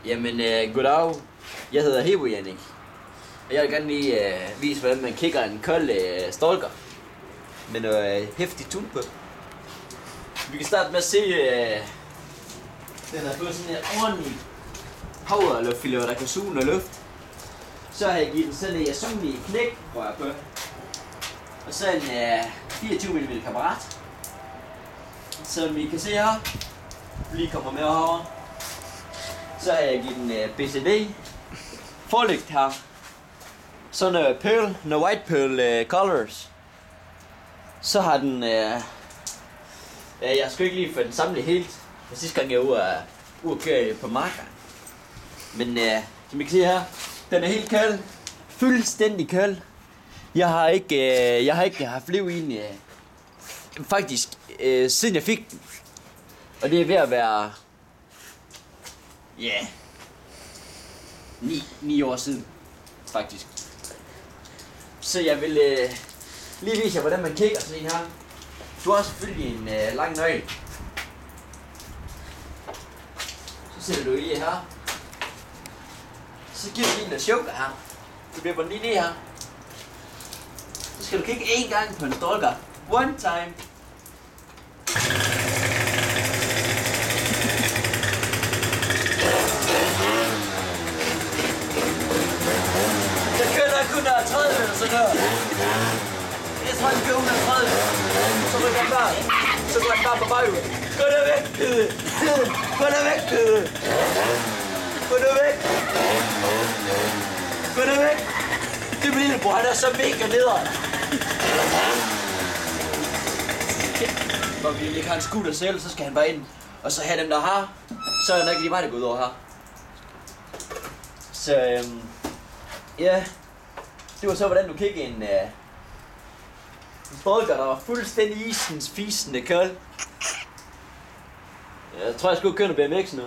Jamen, goddag. Jeg hedder Hebo Jannik. Og jeg vil gerne lige vise, hvordan man kicker en kold stalker. Med noget hæftig tun på. Vi kan starte med at se, den har fået sådan en ordentlig havreløftfilet, der kan suge noget luft. Så har jeg givet den sådan en yasumi knæk, tror jeg på. Og så en 24 mm kammerat. Som I kan se her. Lige kommer med herovre. Så har jeg givet den BCD forlygt her. Så noget pearl, noget white pearl colors. Så har den, jeg skal ikke lige få den samlet helt. For sidste gang jeg var ude at køre på markeren. Men som I kan se her, den er helt kold. Fuldstændig kold. Jeg har ikke haft liv i den, faktisk siden jeg fik den. Og det er ved at være, ja, 9 år siden, faktisk. Så jeg vil lige vise jer, hvordan man kigger sådan en her. Du har selvfølgelig en lang nøgle. Så sætter du i her. Så giver du lige noget choker her. Så bliver den lige ned her. Så skal du kigge én gang på en stalker. One time. Så kører der kun 30 eller sådan noget. Jeg tror, den kører 130. Så rykker den bare. Så går den bare på baghjul. Gå der væk, Pede. Gå der væk, Pede. Gå der væk. Gå der væk. Det er min lillebror, han er så mega nederen. Når vi ikke har en scooter selv, så skal han bare ind. Og så have dem, der har. Så er det nok lige mig, der går ud over her. Så ja. Det var så, hvordan du kigger en stalker, der var fuldstændig isens, fisende kold. Jeg tror, jeg skulle køre noget BMX nu.